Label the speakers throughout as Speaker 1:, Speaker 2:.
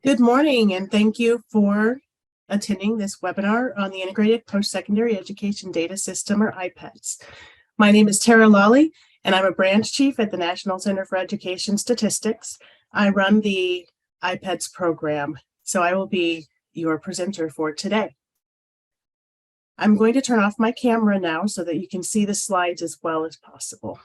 Speaker 1: Good morning, and thank you for attending this webinar on the Integrated Post-Secondary Education Data System, or IPEDS. My name is Tara Lawley, and I'm a branch chief at the National Center for Education Statistics. I run the IPEDS program, so I will be your presenter for today. I'm going to turn off my camera now so that you can see the slides as well as possible.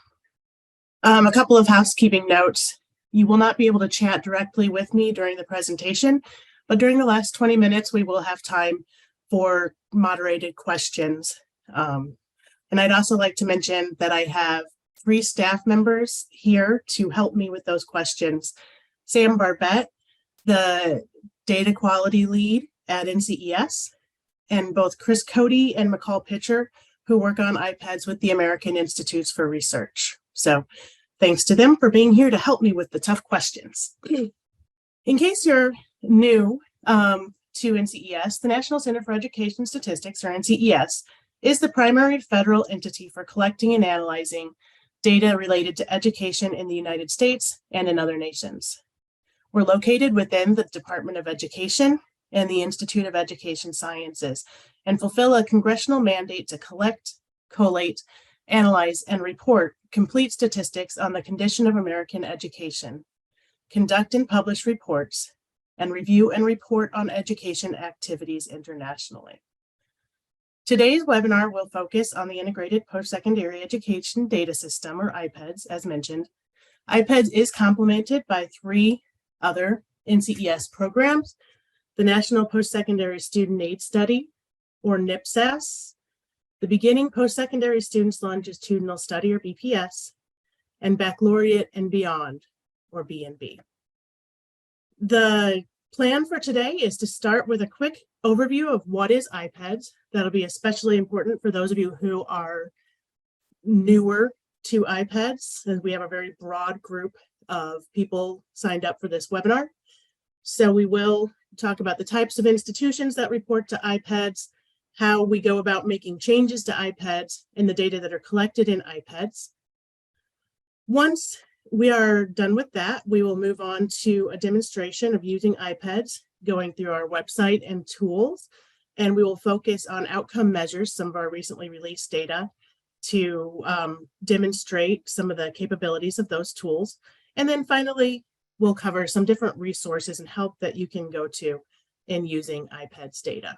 Speaker 1: A couple of housekeeping notes. You will not be able to chat directly with me during the presentation, but during the last 20 minutes, we will have time for moderated questions. And I'd also like to mention that I have 3 staff members here to help me with those questions. Sam Barbette, the data quality lead at NCES, and both Chris Cody and McCall Pitcher, who work on IPEDS with the American Institutes for Research. So thanks to them for being here to help me with the tough questions. In case you're new to NCES, the National Center for Education Statistics, or NCES, is the primary federal entity for collecting and analyzing data related to education in the United States and in other nations. We're located within the Department of Education and the Institute of Education Sciences, and fulfill a congressional mandate to collect, collate, analyze, and report complete statistics on the condition of American education, conduct and publish reports, and review and report on education activities internationally. Today's webinar will focus on the Integrated Post-Secondary Education Data System, or IPEDS, as mentioned. IPEDS is complemented by 3 other NCES programs: the National Post-Secondary Student Aid Study, or NPSAS, the Beginning Post-Secondary Students Longitudinal Study, or BPS, and Baccalaureate and Beyond, or B&B. The plan for today is to start with a quick overview of what is IPEDS. That'll be especially important for those of you who are newer to IPEDS, and we have a very broad group of people signed up for this webinar. So we will talk about the types of institutions that report to IPEDS, how we go about making changes to IPEDS, and the data that are collected in IPEDS. Once we are done with that, we will move on to a demonstration of using IPEDS, going through our website and tools, and we will focus on outcome measures, some of our recently released data, to demonstrate some of the capabilities of those tools. And then finally, we'll cover some different resources and help that you can go to in using IPEDS data.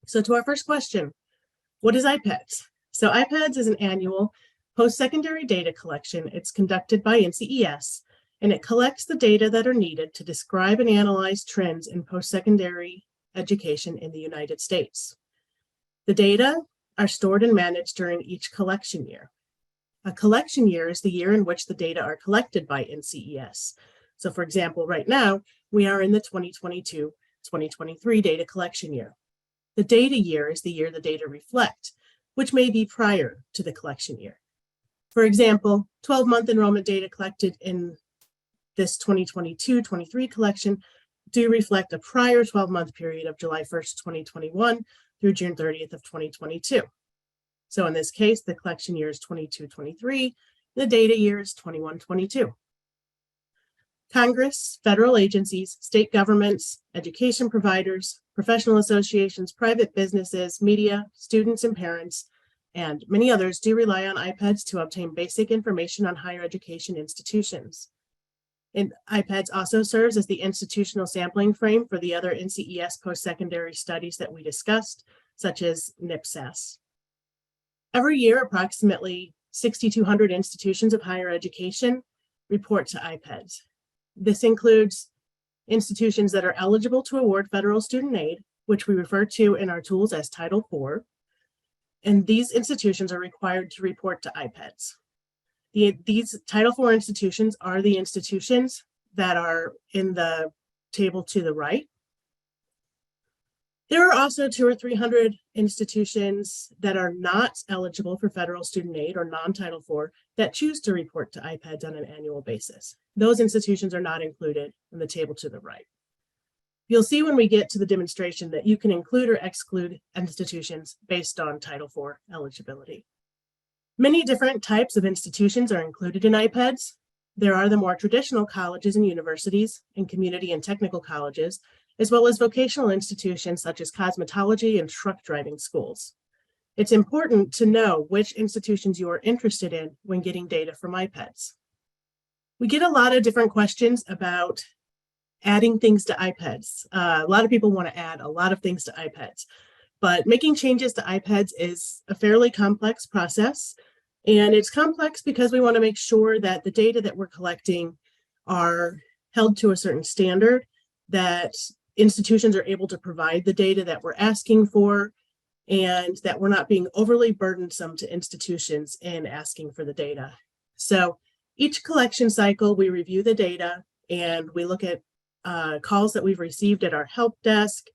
Speaker 1: So to our first question, what is IPEDS? So IPEDS is an annual post-secondary data collection. It's conducted by NCES, and it collects the data that are needed to describe and analyze trends in post-secondary education in the United States. The data are stored and managed during each collection year. A collection year is the year in which the data are collected by NCES. So for example, right now, we are in the 2022-2023 data collection year. The data year is the year the data reflect, which may be prior to the collection year. For example, 12-month enrollment data collected in this 2022-23 collection do reflect a prior 12-month period of July 1st, 2021 through June 30th of 2022. So in this case, the collection year is 22-23, the data year is 21-22. Congress, federal agencies, state governments, education providers, professional associations, private businesses, media, students and parents, and many others do rely on IPEDS to obtain basic information on higher education institutions. And IPEDS also serves as the institutional sampling frame for the other NCES post-secondary studies that we discussed, such as NPSAS. Every year, approximately 6,200 institutions of higher education report to IPEDS. This includes institutions that are eligible to award federal student aid, which we refer to in our tools as Title IV, and these institutions are required to report to IPEDS. These Title IV institutions are the institutions that are in the table to the right. There are also 200 or 300 institutions that are not eligible for federal student aid or non-Title IV that choose to report to IPEDS on an annual basis. Those institutions are not included in the table to the right. You'll see when we get to the demonstration that you can include or exclude institutions based on Title IV eligibility. Many different types of institutions are included in IPEDS. There are the more traditional colleges and universities and community and technical colleges, as well as vocational institutions such as cosmetology and truck driving schools. It's important to know which institutions you are interested in when getting data from IPEDS. We get a lot of different questions about adding things to IPEDS. A lot of people want to add a lot of things to IPEDS, but making changes to IPEDS is a fairly complex process. And it's complex because we want to make sure that the data that we're collecting are held to a certain standard, that institutions are able to provide the data that we're asking for, and that we're not being overly burdensome to institutions in asking for the data. So each collection cycle, we review the data and we look at calls that we've received at our help desk,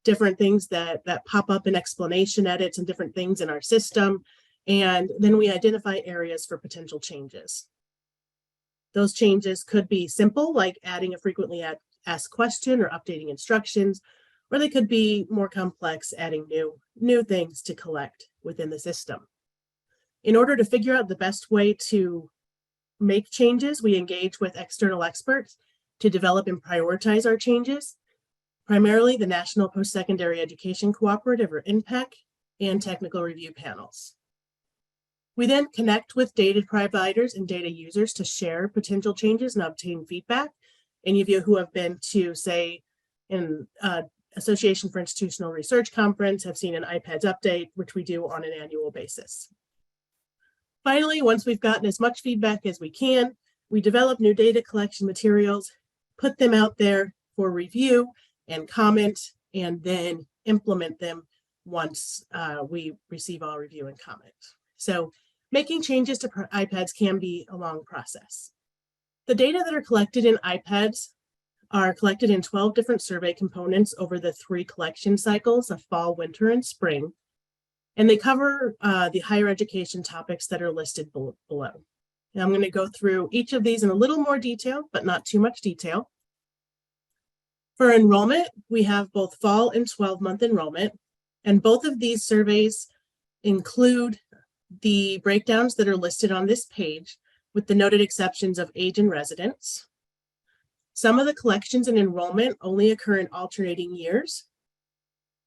Speaker 1: different things that pop up in explanation edits and different things in our system. And then we identify areas for potential changes. Those changes could be simple, like adding a frequently asked question or updating instructions, or they could be more complex, adding new things to collect within the system. In order to figure out the best way to make changes, we engage with external experts to develop and prioritize our changes, primarily the National Post-Secondary Education Cooperative, or NPEC, and technical review panels. We then connect with data providers and data users to share potential changes and obtain feedback. Any of you who have been to, say, an Association for Institutional Research conference have seen an IPEDS update, which we do on an annual basis. Finally, once we've gotten as much feedback as we can, we develop new data collection materials, put them out there for review and comment, and then implement them once we receive all review and comment. So making changes to IPEDS can be a long process. The data that are collected in IPEDS are collected in 12 different survey components over the 3 collection cycles of fall, winter, and spring. And they cover the higher education topics that are listed below. Now I'm going to go through each of these in a little more detail, but not too much detail. For enrollment, we have both fall and 12-month enrollment, and both of these surveys include the breakdowns that are listed on this page, with the noted exceptions of age and residence. Some of the collections and enrollment only occur in alternating years.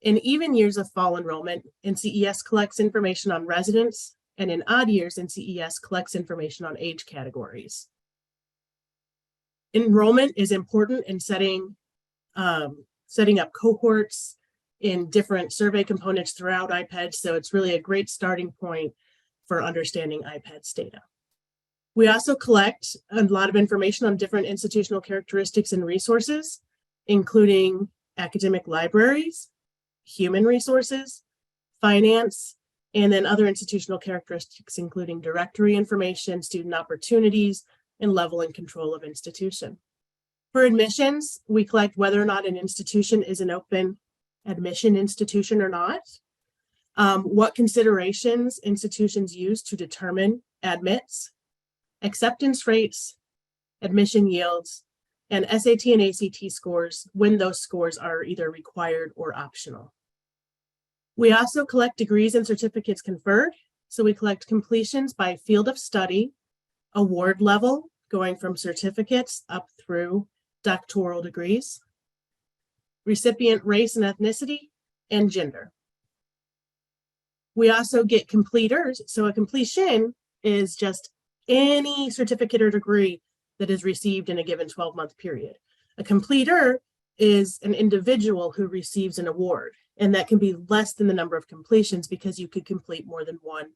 Speaker 1: In even years of fall enrollment, NCES collects information on residents, and in odd years, NCES collects information on age categories. Enrollment is important in setting up cohorts in different survey components throughout IPEDS, so it's really a great starting point for understanding IPEDS data. We also collect a lot of information on different institutional characteristics and resources, including academic libraries, human resources, finance, and then other institutional characteristics, including directory information, student opportunities, and level and control of institution. For admissions, we collect whether or not an institution is an open admission institution or not, what considerations institutions use to determine admits, acceptance rates, admission yields, and SAT and ACT scores when those scores are either required or optional. We also collect degrees and certificates conferred. So we collect completions by field of study, award level, going from certificates up through doctoral degrees, recipient race and ethnicity, and gender. We also get completers. So a completion is just any certificate or degree that is received in a given 12-month period. A completer is an individual who receives an award, and that can be less than the number of completions because you could complete more than one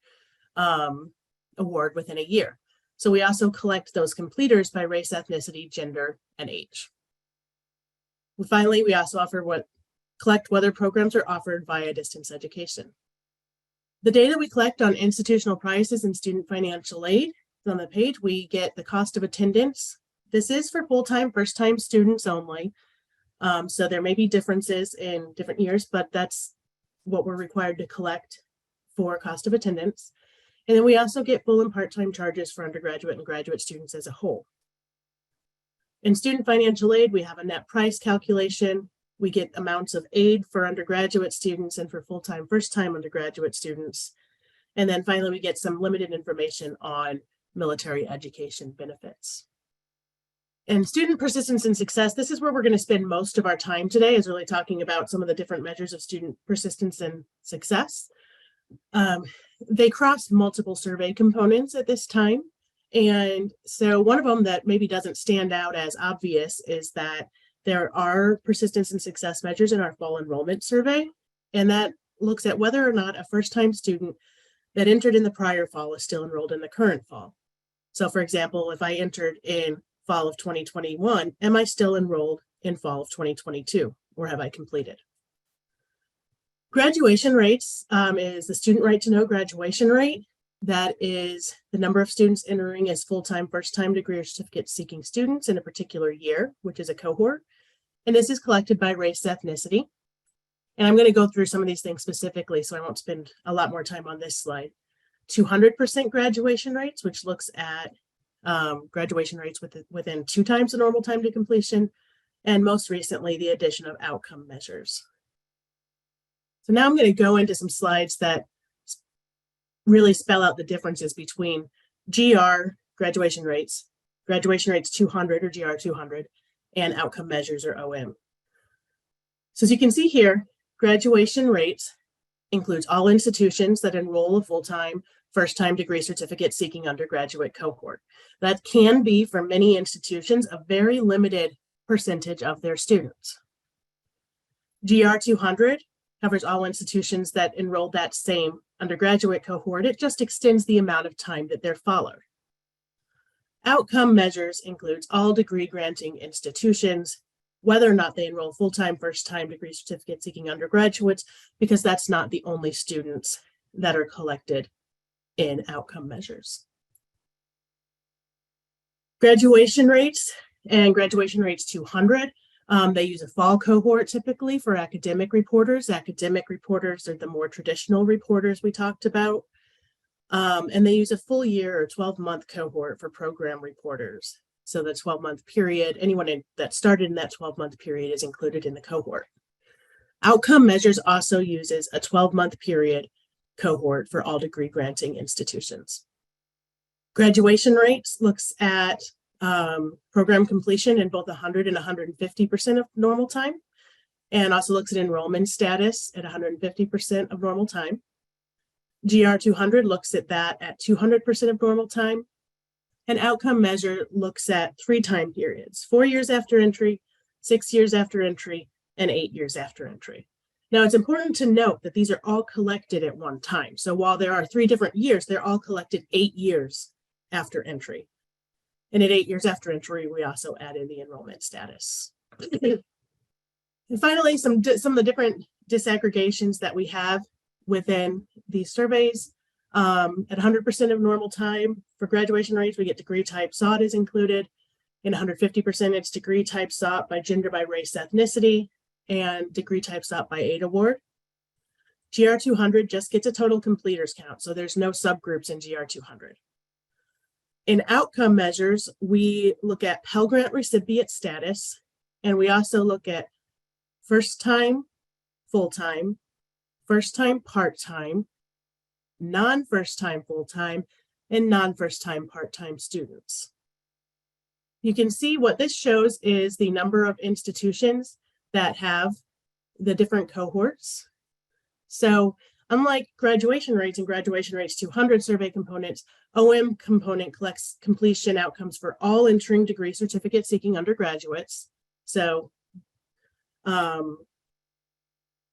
Speaker 1: award within a year. So we also collect those completers by race, ethnicity, gender, and age. Finally, we also collect whether programs are offered via distance education. The data we collect on institutional prices and student financial aid is on the page. We get the cost of attendance. This is for full-time, first-time students only. So there may be differences in different years, but that's what we're required to collect for cost of attendance. And then we also get full and part-time charges for undergraduate and graduate students as a whole. In student financial aid, we have a net price calculation. We get amounts of aid for undergraduate students and for full-time, first-time undergraduate students. And then finally, we get some limited information on military education benefits. And student persistence and success, this is where we're going to spend most of our time today, is really talking about some of the different measures of student persistence and success. They cross multiple survey components at this time. And so one of them that maybe doesn't stand out as obvious is that there are persistence and success measures in our fall enrollment survey. And that looks at whether or not a first-time student that entered in the prior fall is still enrolled in the current fall. So for example, if I entered in fall of 2021, am I still enrolled in fall of 2022, or have I completed? Graduation rates is the student right to know graduation rate. That is the number of students entering as full-time first-time degree or certificate seeking students in a particular year, which is a cohort. And this is collected by race ethnicity. And I'm going to go through some of these things specifically, so I won't spend a lot more time on this slide. 200% graduation rates, which looks at graduation rates within 2 times the normal time to completion, and most recently, the addition of outcome measures. So now I'm going to go into some slides that really spell out the differences between GR, graduation rates 200 or GR 200, and outcome measures or OM. So as you can see here, graduation rates includes all institutions that enroll a full-time first-time degree certificate seeking undergraduate cohort. That can be, for many institutions, a very limited percentage of their students. GR 200 covers all institutions that enroll that same undergraduate cohort. It just extends the amount of time that they're followed. Outcome measures includes all degree granting institutions, whether or not they enroll full-time first-time degree certificate seeking undergraduates, because that's not the only students that are collected in outcome measures. Graduation rates and graduation rates 200. They use a fall cohort typically for academic reporters. Academic reporters are the more traditional reporters we talked about. And they use a full year or 12-month cohort for program reporters. So the 12-month period, anyone that started in that 12-month period is included in the cohort. Outcome measures also uses a 12-month period cohort for all degree granting institutions. Graduation rates looks at program completion in both 100 and 150% of normal time, and also looks at enrollment status at 150% of normal time. GR 200 looks at that at 200% of normal time. An outcome measure looks at 3 time periods: 4 years after entry, 6 years after entry, and 8 years after entry. Now, it's important to note that these are all collected at one time. So while there are 3 different years, they're all collected 8 years after entry. And at 8 years after entry, we also add in the enrollment status. And finally, some of the different disaggregations that we have within these surveys. At 100% of normal time for graduation rates, we get degree type sought is included. In 150%, it's degree type sought by gender, by race, ethnicity, and degree type sought by aid award. GR 200 just gets a total completers count, so there's no subgroups in GR 200. In outcome measures, we look at Pell Grant recipient status, and we also look at first-time, full-time, first-time part-time, non-first-time full-time, and non-first-time part-time students. You can see what this shows is the number of institutions that have the different cohorts. So unlike graduation rates and graduation rates 200 survey components, OM component collects completion outcomes for all entering degree certificate seeking undergraduates. So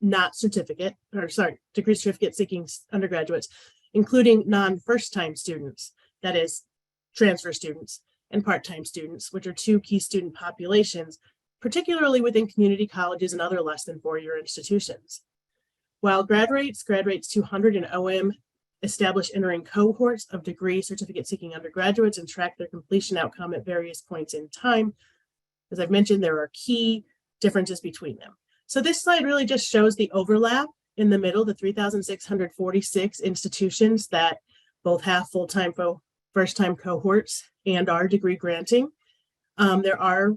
Speaker 1: not certificate, or sorry, degree certificate seeking undergraduates, including non-first-time students, that is transfer students, and part-time students, which are 2 key student populations, particularly within community colleges and other less than 4-year institutions. While grad rates 200 and OM establish entering cohorts of degree certificate seeking undergraduates and track their completion outcome at various points in time, as I've mentioned, there are key differences between them. So this slide really just shows the overlap in the middle, the 3,646 institutions that both have full-time first-time cohorts and are degree granting. There are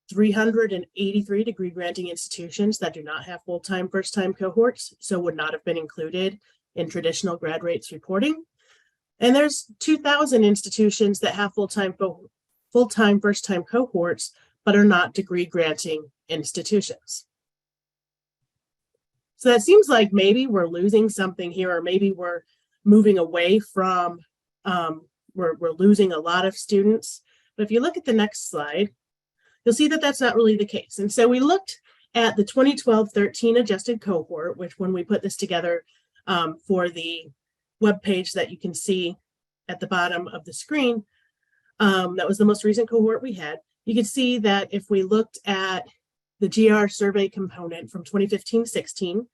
Speaker 1: 383 degree granting institutions that do not have full-time first-time cohorts, so would not have been included in traditional grad rates reporting. And there's 2,000 institutions that have full-time full-time, first-time cohorts, but are not degree-granting institutions. So that seems like maybe we're losing something here, or maybe we're moving away from, we're losing a lot of students. But if you look at the next slide, you'll see that that's not really the case. And so we looked at the 2012-13 adjusted cohort, which when we put this together for the web page that you can see at the bottom of the screen, that was the most recent cohort we had. You can see that if we looked at the GR survey component from 2015-16,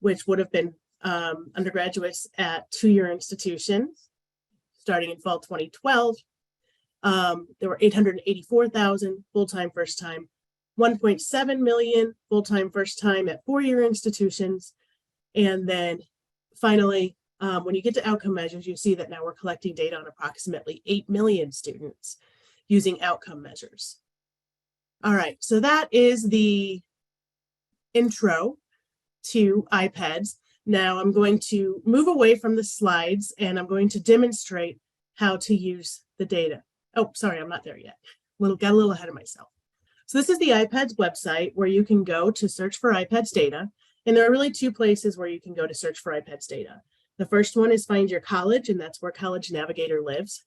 Speaker 1: which would have been undergraduates at two-year institutions starting in fall 2012, there were 884,000 full-time first-time, 1.7 million full-time first-time at four-year institutions. And then finally, when you get to outcome measures, you see that now we're collecting data on approximately 8 million students using outcome measures. All right, so that is the intro to IPEDS. Now I'm going to move away from the slides and I'm going to demonstrate how to use the data. Oh, sorry, I'm not there yet. Got a little ahead of myself. So this is the IPEDS website where you can go to search for IPEDS data. And there are really two places where you can go to search for IPEDS data. The first one is Find Your College, and that's where College Navigator lives.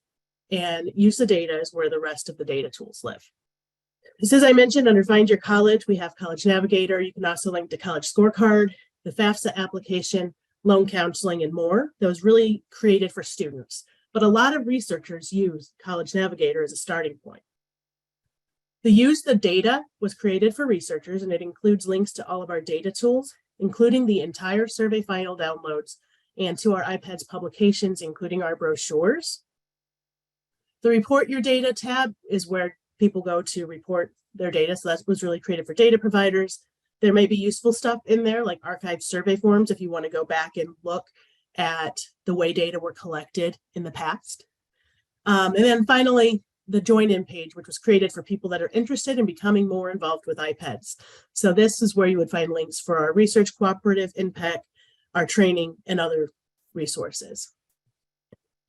Speaker 1: And Use the Data is where the rest of the data tools live. As I mentioned, under Find Your College, we have College Navigator. You can also link to College Scorecard, the FAFSA application, loan counseling, and more. Those really created for students. But a lot of researchers use College Navigator as a starting point. The Use the Data was created for researchers, and it includes links to all of our data tools, including the entire survey final downloads and to our IPEDS publications, including our brochures. The Report Your Data tab is where people go to report their data. So that was really created for data providers. There may be useful stuff in there like archived survey forms if you want to go back and look at the way data were collected in the past. And then finally, the Join In page, which was created for people that are interested in becoming more involved with IPEDS. So this is where you would find links for our research cooperative, INPEC, our training, and other resources.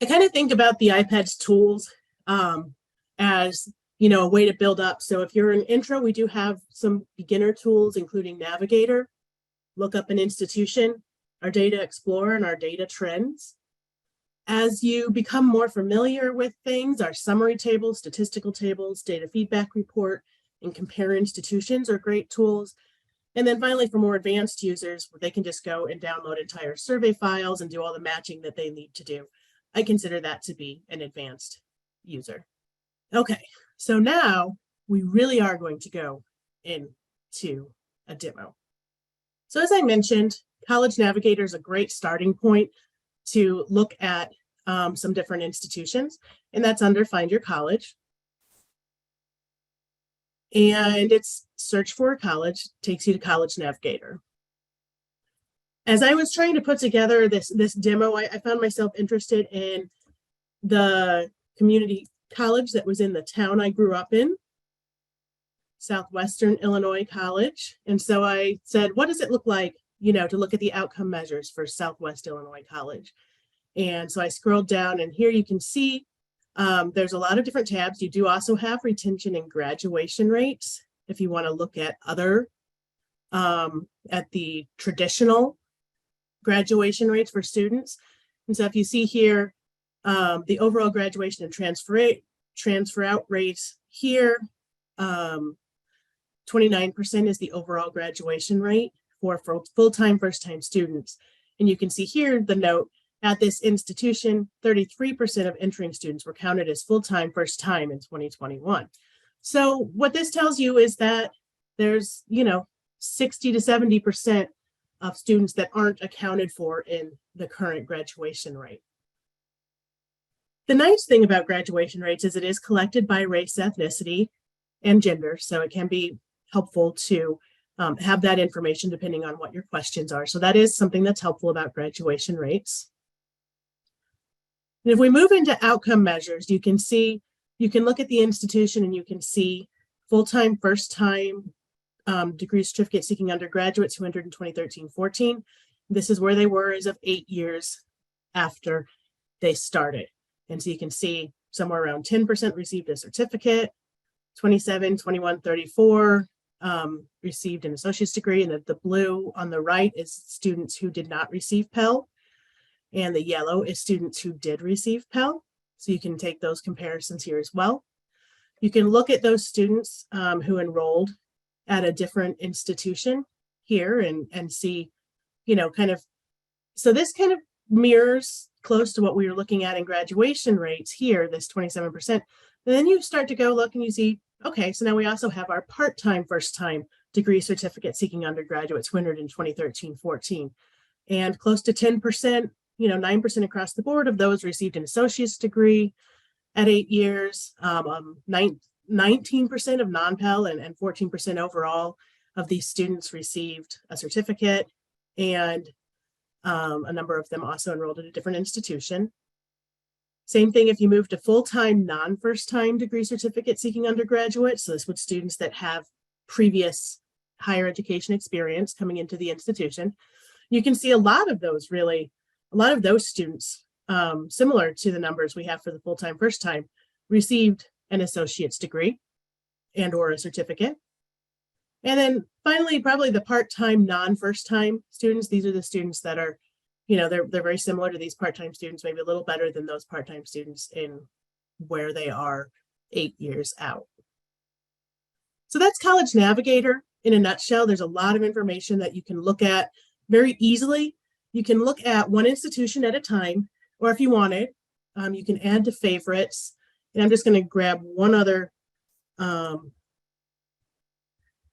Speaker 1: I kind of think about the IPEDS tools as a way to build up. So if you're an intro, we do have some beginner tools, including Navigator, look up an institution, our Data Explorer, and our data trends. As you become more familiar with things, our summary tables, statistical tables, data feedback report, and compare institutions are great tools. And then finally, for more advanced users, they can just go and download entire survey files and do all the matching that they need to do. I consider that to be an advanced user. Okay, so now we really are going to go into a demo. So as I mentioned, College Navigator is a great starting point to look at some different institutions, and that's under Find Your College. And it's search for a college, takes you to College Navigator. As I was trying to put together this demo, I found myself interested in the community college that was in the town I grew up in, Southwestern Illinois College. And so I said, what does it look like, to look at the outcome measures for Southwest Illinois College? And so I scrolled down, and here you can see there's a lot of different tabs. You do also have retention and graduation rates if you want to look at other, at the traditional graduation rates for students. And so if you see here, the overall graduation and transfer out rates here, 29% is the overall graduation rate for full-time first-time students. And you can see here the note, at this institution, 33% of entering students were counted as full-time first-time in 2021. So what this tells you is that there's, 60 to 70% of students that aren't accounted for in the current graduation rate. The nice thing about graduation rates is it is collected by race, ethnicity, and gender. So it can be helpful to have that information depending on what your questions are. So that is something that's helpful about graduation rates. And if we move into outcome measures, you can look at the institution and you can see full-time, first-time degree certificate seeking undergraduates who entered in 2013-14. This is where they were as of 8 years after they started. And so you can see somewhere around 10% received a certificate, 27, 21, 34 received an associate's degree, and the blue on the right is students who did not receive Pell, and the yellow is students who did receive Pell. So you can take those comparisons here as well. You can look at those students who enrolled at a different institution here and see, kind of, so this kind of mirrors close to what we were looking at in graduation rates here, this 27%. And then you start to go look and you see, okay, so now we also have our part-time first-time degree certificate seeking undergraduates who entered in 2013-14. And close to 10%, 9% across the board of those received an associate's degree at 8 years, 19% of non-Pell and 14% overall of these students received a certificate, and a number of them also enrolled at a different institution. Same thing if you move to full-time, non-first-time degree certificate seeking undergraduate. So this would students that have previous higher education experience coming into the institution. You can see a lot of those students, similar to the numbers we have for the full-time first-time, received an associate's degree and or a certificate. And then finally, probably the part-time, non-first-time students. These are the students that are, they're very similar to these part-time students, maybe a little better than those part-time students in where they are 8 years out. So that's College Navigator in a nutshell. There's a lot of information that you can look at very easily. You can look at one institution at a time, or if you wanted, you can add to favorites. And I'm just going to grab one other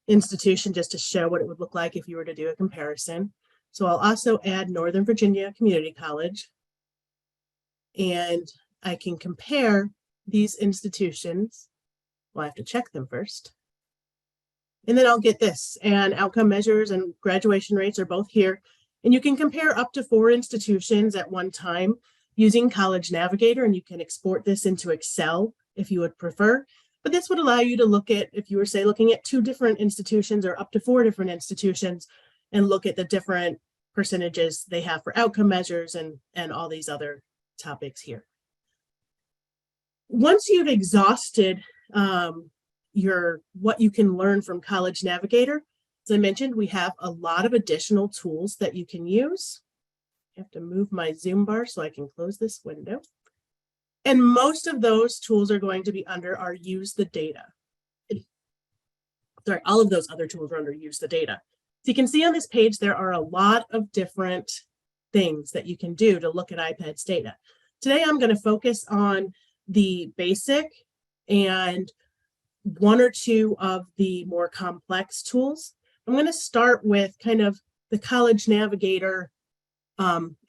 Speaker 1: institution just to show what it would look like if you were to do a comparison. So I'll also add Northern Virginia Community College, and I can compare these institutions. Well, I have to check them first. And then I'll get this, and outcome measures and graduation rates are both here. And you can compare up to 4 institutions at one time using College Navigator, and you can export this into Excel if you would prefer. But this would allow you to look at, if you were, say, looking at 2 different institutions or up to 4 different institutions, and look at the different percentages they have for outcome measures and all these other topics here. Once you've exhausted what you can learn from College Navigator, as I mentioned, we have a lot of additional tools that you can use. I have to move my Zoom bar so I can close this window. And most of those tools are going to be under our use the data. Sorry, all of those other tools are under use the data. So you can see on this page, there are a lot of different things that you can do to look at IPEDS data. Today, I'm going to focus on the basic and 1 or 2 of the more complex tools. I'm going to start with kind of the College Navigator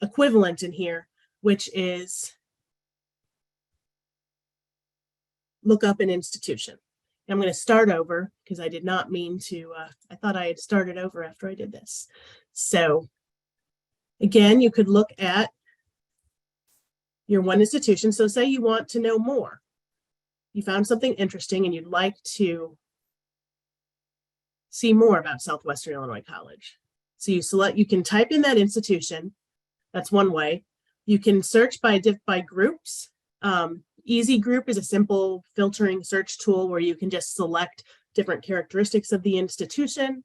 Speaker 1: equivalent in here, which is look up an institution. I'm going to start over because I did not mean to, I thought I had started over after I did this. So again, you could look at your one institution. So say you want to know more. You found something interesting and you'd like to see more about Southwestern Illinois College. So you can type in that institution. That's one way. You can search by groups. Easy Group is a simple filtering search tool where you can just select different characteristics of the institution.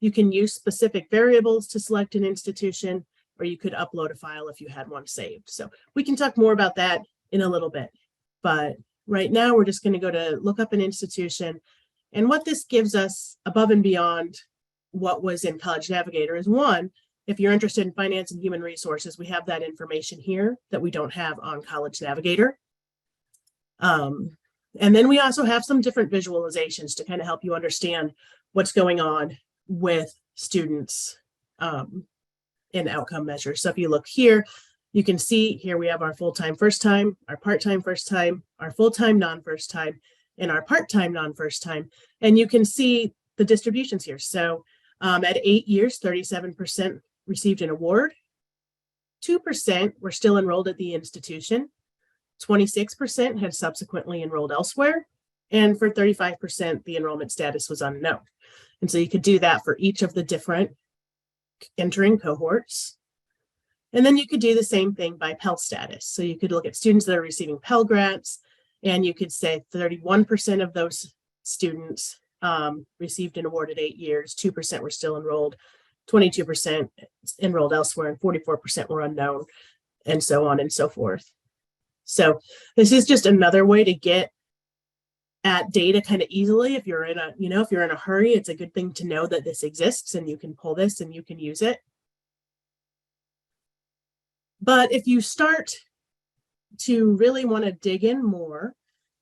Speaker 1: You can use specific variables to select an institution, or you could upload a file if you had one saved. So we can talk more about that in a little bit. But right now, we're just going to go to look up an institution. And what this gives us above and beyond what was in College Navigator is, one, if you're interested in finance and human resources, we have that information here that we don't have on College Navigator. And then we also have some different visualizations to kind of help you understand what's going on with students in outcome measures. So if you look here, you can see here we have our full-time first time, our part-time first time, our full-time non-first time, and our part-time non-first time. And you can see the distributions here. So at 8 years, 37% received an award, 2% were still enrolled at the institution, 26% had subsequently enrolled elsewhere, and for 35%, the enrollment status was unknown. And so you could do that for each of the different entering cohorts. And then you could do the same thing by Pell status. So you could look at students that are receiving Pell grants And you could say 31% of those students received an award at 8 years, 2% were still enrolled, 22% enrolled elsewhere, and 44% were unknown, and so on and so forth. So this is just another way to get at data kind of easily. If you're in a hurry, it's a good thing to know that this exists and you can pull this and you can use it. But if you start to really want to dig in more,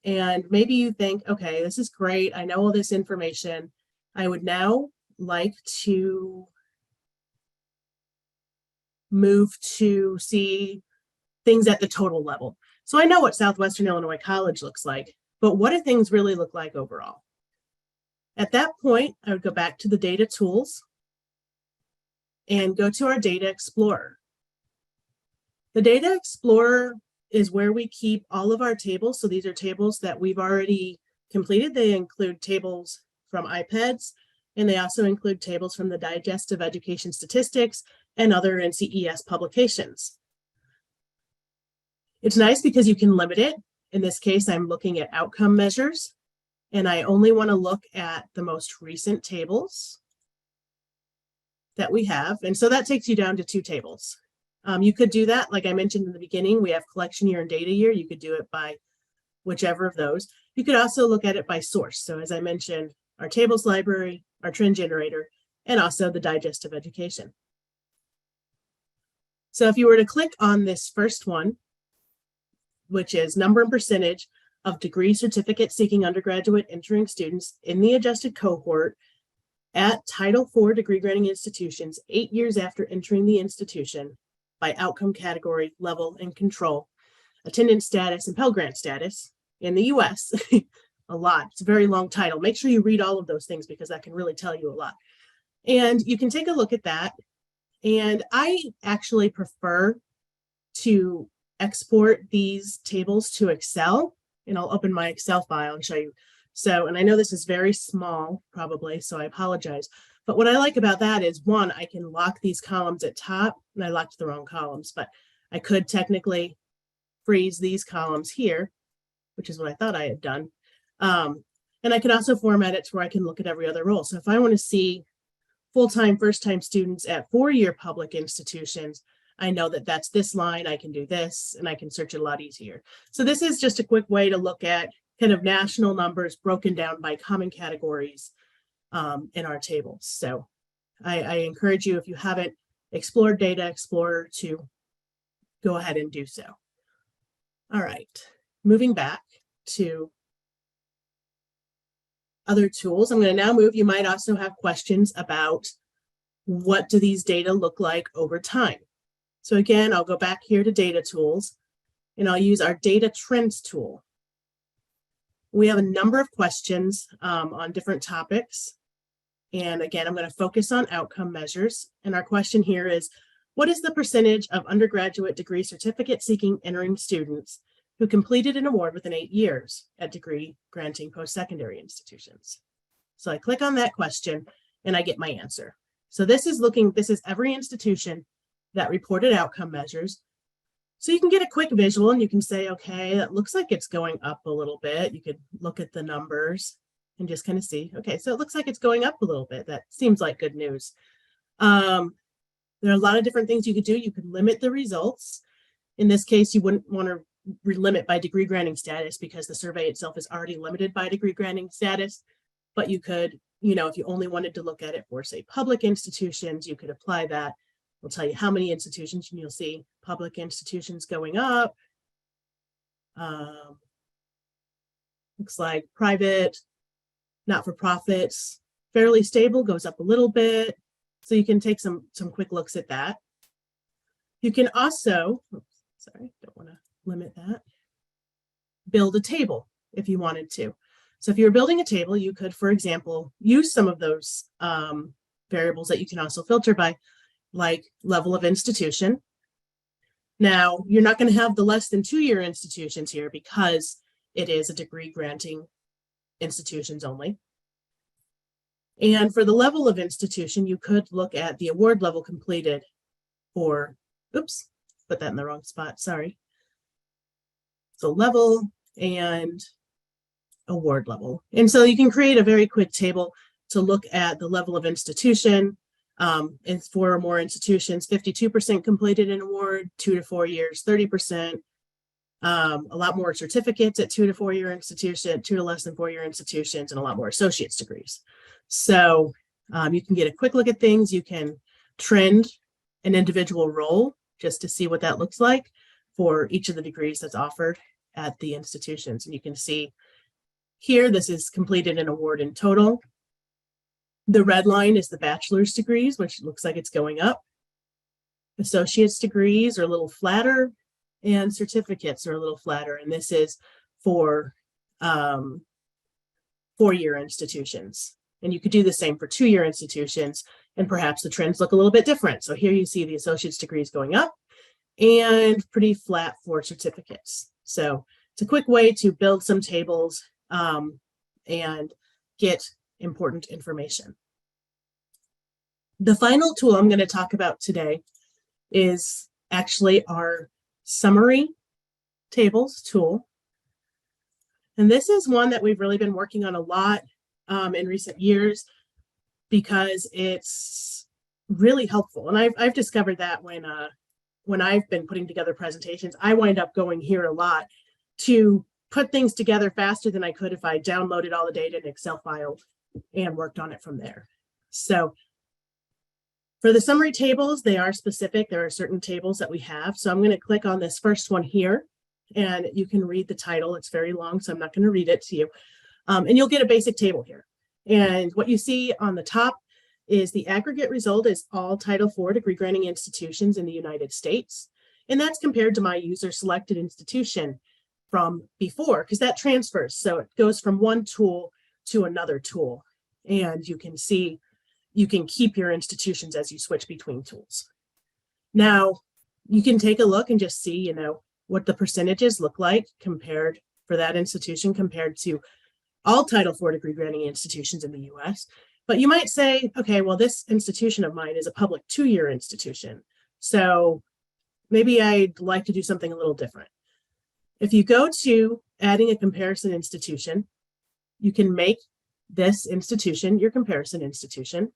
Speaker 1: and maybe you think, okay, this is great, I know all this information, I would now like to move to see things at the total level. So I know what Southwestern Illinois College looks like, but what do things really look like overall? At that point, I would go back to the data tools and go to our Data Explorer. The Data Explorer is where we keep all of our tables. So these are tables that we've already completed. They include tables from IPEDS, and they also include tables from the Digest of Education Statistics and other NCES publications. It's nice because you can limit it. In this case, I'm looking at outcome measures, and I only want to look at the most recent tables that we have. And so that takes you down to 2 tables. You could do that, like I mentioned in the beginning, we have collection year and data year. You could do it by whichever of those. You could also look at it by source. So as I mentioned, our tables library, our trend generator, and also the Digest of Education. So if you were to click on this first one, which is number and percentage of degree certificate seeking undergraduate entering students in the adjusted cohort at Title IV degree granting institutions 8 years after entering the institution by outcome category, level, and control, attendance status, and Pell Grant status in the US. A lot. It's a very long title. Make sure you read all of those things because that can really tell you a lot. And you can take a look at that. And I actually prefer to export these tables to Excel, and I'll open my Excel file and show you. So, and I know this is very small probably, so I apologize. But what I like about that is, one, I can lock these columns at top, and I locked the wrong columns, but I could technically freeze these columns here, which is what I thought I had done. And I can also format it to where I can look at every other role. So if I want to see full-time, first-time students at 4-year public institutions, I know that that's this line, I can do this, and I can search it a lot easier. So this is just a quick way to look at kind of national numbers broken down by common categories in our tables. So I encourage you, if you haven't explored Data Explorer, to go ahead and do so. All right, moving back to other tools. I'm going to now move. You might also have questions about what do these data look like over time. So again, I'll go back here to Data Tools, and I'll use our Data Trends tool. We have a number of questions on different topics. And again, I'm going to focus on outcome measures. And our question here is, what is the percentage of undergraduate degree certificate seeking entering students who completed an award within 8 years at degree granting post-secondary institutions? So I click on that question and I get my answer. So this is every institution that reported outcome measures. So you can get a quick visual and you can say, okay, that looks like it's going up a little bit. You could look at the numbers and just kind of see, okay, so it looks like it's going up a little bit. That seems like good news. There are a lot of different things you could do. You could limit the results. In this case, you wouldn't want to limit by degree granting status because the survey itself is already limited by degree granting status. But you could, if you only wanted to look at it for, say, public institutions, you could apply that. We'll tell you how many institutions, and you'll see public institutions going up. Looks like private, not-for-profits, fairly stable, goes up a little bit. So you can take some quick looks at that. You can also, don't want to limit that, build a table if you wanted to. So if you're building a table, you could, for example, use some of those variables that you can also filter by, like level of institution. Now, you're not going to have the less than 2-year institutions here because it is a degree granting institutions only. And for the level of institution, you could look at the award level completed for, oops, put that in the wrong spot, sorry. So level and award level. And so you can create a very quick table to look at the level of institution. And for or more institutions, 52% completed an award, 2 to 4 years, 30%. A lot more certificates at 2 to 4 year institution, 2 to less than 4 year institutions, and a lot more associate's degrees. So you can get a quick look at things. You can trend an individual role just to see what that looks like for each of the degrees that's offered at the institutions. And you can see here, this is completed an award in total. The red line is the bachelor's degrees, which looks like it's going up. Associate's degrees are a little flatter, and certificates are a little flatter. And this is for 4-year institutions. And you could do the same for 2-year institutions, and perhaps the trends look a little bit different. So here you see the associate's degrees going up and pretty flat for certificates. So it's a quick way to build some tables and get important information. The final tool I'm going to talk about today is actually our summary tables tool. And this is one that we've really been working on a lot in recent years because it's really helpful. And I've discovered that when I've been putting together presentations, I wind up going here a lot to put things together faster than I could if I downloaded all the data in an Excel file and worked on it from there. So for the summary tables, they are specific. There are certain tables that we have. So I'm going to click on this first one here, and you can read the title. It's very long, so I'm not going to read it to you. And you'll get a basic table here. And what you see on the top is the aggregate result is all Title IV degree granting institutions in the United States. And that's compared to my user selected institution from before, because that transfers. So it goes from one tool to another tool. And you can see, you can keep your institutions as you switch between tools. Now, you can take a look and just see, what the percentages look like compared for that institution compared to all Title IV degree granting institutions in the US. But you might say, okay, well, this institution of mine is a public 2-year institution. So maybe I'd like to do something a little different. If you go to adding a comparison institution, you can make this institution your comparison institution.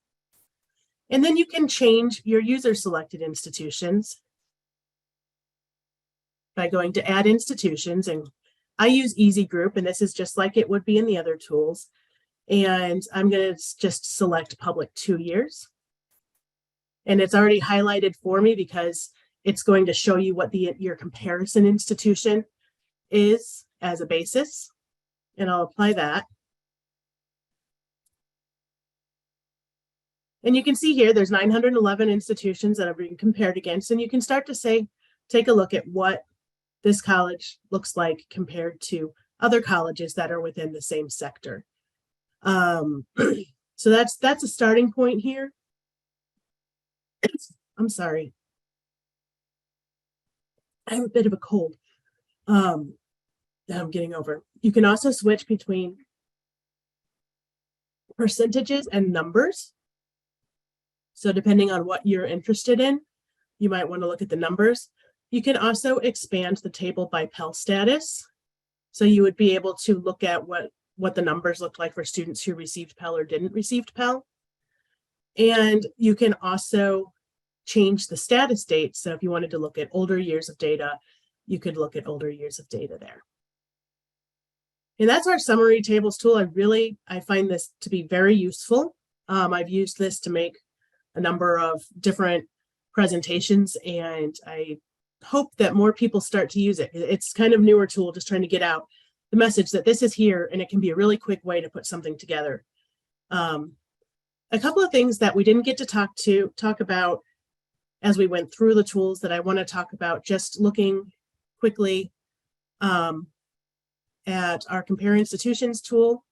Speaker 1: And then you can change your user selected institutions by going to add institutions. And I use Easy Group, and this is just like it would be in the other tools. And I'm going to just select public 2 years. And it's already highlighted for me because it's going to show you what your comparison institution is as a basis. And I'll apply that. And you can see here, there's 911 institutions that are being compared against, and you can start to take a look at what this college looks like compared to other colleges that are within the same sector. So that's a starting point here. I'm sorry. I have a bit of a cold that I'm getting over. You can also switch between percentages and numbers. So depending on what you're interested in, you might want to look at the numbers. You can also expand the table by Pell status. So you would be able to look at what the numbers look like for students who received Pell or didn't receive Pell. And you can also change the status date. So if you wanted to look at older years of data, you could look at older years of data there. And that's our summary tables tool. I find this to be very useful. I've used this to make a number of different presentations, and I hope that more people start to use it. It's kind of newer tool, just trying to get out the message that this is here, and it can be a really quick way to put something together. A couple of things that we didn't get to talk about as we went through the tools that I want to talk about, just looking quickly at our Compare Institutions tool.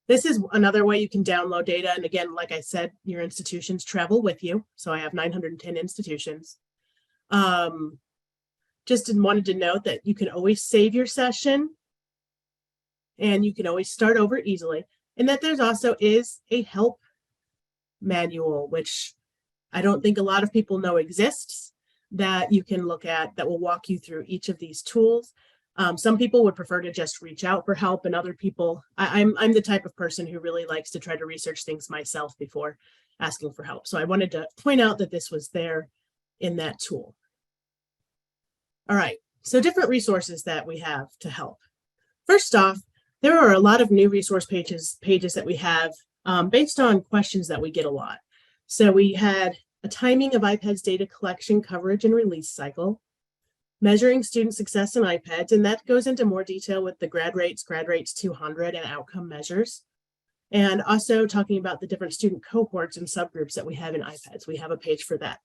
Speaker 1: This is another way you can download data. And again, like I said, your institutions travel with you. So I have 910 institutions. Just wanted to note that you can always save your session and you can always start over easily. And that there's also is a help manual, which I don't think a lot of people know exists, that you can look at that will walk you through each of these tools. Some people would prefer to just reach out for help, and other people, I'm the type of person who really likes to try to research things myself before asking for help. So I wanted to point out that this was there in that tool. All right, so different resources that we have to help. First off, there are a lot of new resource pages that we have based on questions that we get a lot. So we had a timing of IPEDS data collection, coverage, and release cycle, measuring student success in IPEDS, and that goes into more detail with the grad rates 200, and outcome measures. And also talking about the different student cohorts and subgroups that we have in IPEDS. We have a page for that.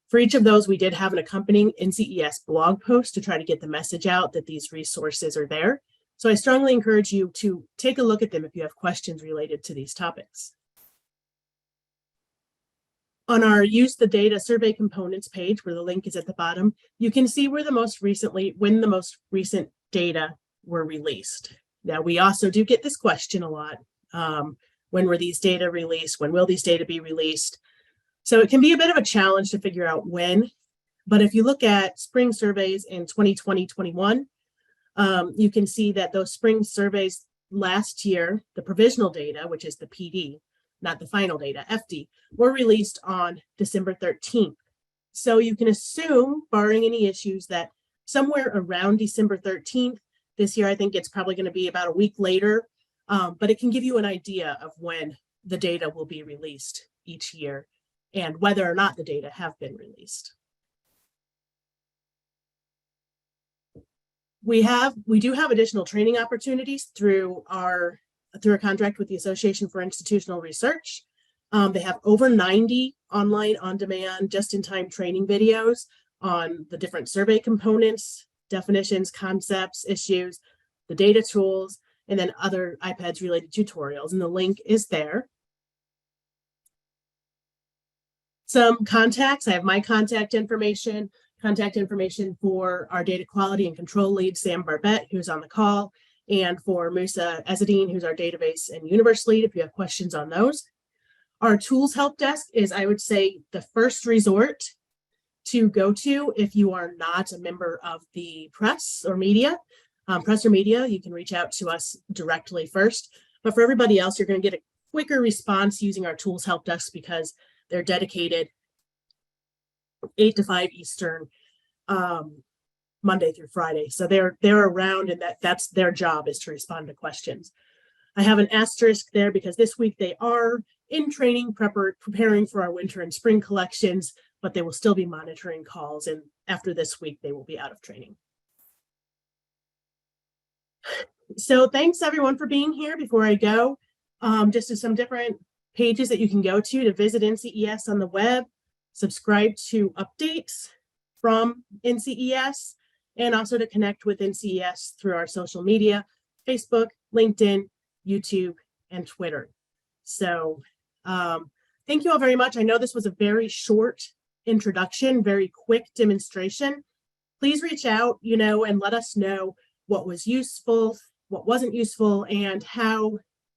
Speaker 1: For each of those, we did have an accompanying NCES blog post to try to get the message out that these resources are there. So I strongly encourage you to take a look at them if you have questions related to these topics. On our Use the Data Survey Components page, where the link is at the bottom, you can see when the most recent data were released. Now, we also do get this question a lot. When were these data released? When will these data be released? So it can be a bit of a challenge to figure out when, but if you look at spring surveys in 2020-21, you can see that those spring surveys last year, the provisional data, which is the PD, not the final data, FD, were released on December 13th. So you can assume, barring any issues, that somewhere around December 13th, this year, I think it's probably going to be about a week later, but it can give you an idea of when the data will be released each year and whether or not the data have been released. We do have additional training opportunities through a contract with the Association for Institutional Research. They have over 90 online, on-demand, just-in-time training videos on the different survey components, definitions, concepts, issues, the data tools, and then other IPEDS related tutorials. And the link is there. Some contacts. I have my contact information for our data quality and control lead, Sam Barbette, who's on the call, and for Musa Ezzedine, who's our database and universe lead, if you have questions on those. Our tools help desk is, I would say, the first resort to go to if you are not a member of the press or media. You can reach out to us directly first. But for everybody else, you're going to get a quicker response using our tools help desk because they're dedicated 8 to 5 Eastern, Monday through Friday. So they're around, and that's their job, is to respond to questions. I have an asterisk there because this week they are in training, preparing for our winter and spring collections, but they will still be monitoring calls. And after this week, they will be out of training. So thanks everyone for being here. Before I go, just to some different pages that you can go to visit NCES on the web, subscribe to updates from NCES, and also to connect with NCES through our social media, Facebook, LinkedIn, YouTube, and Twitter. So thank you all very much. I know this was a very short introduction, very quick demonstration. Please reach out, and let us know what was useful, what wasn't useful, and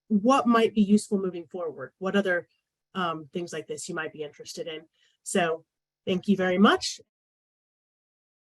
Speaker 1: what might be useful moving forward. What other things like this you might be interested in. So thank you very much.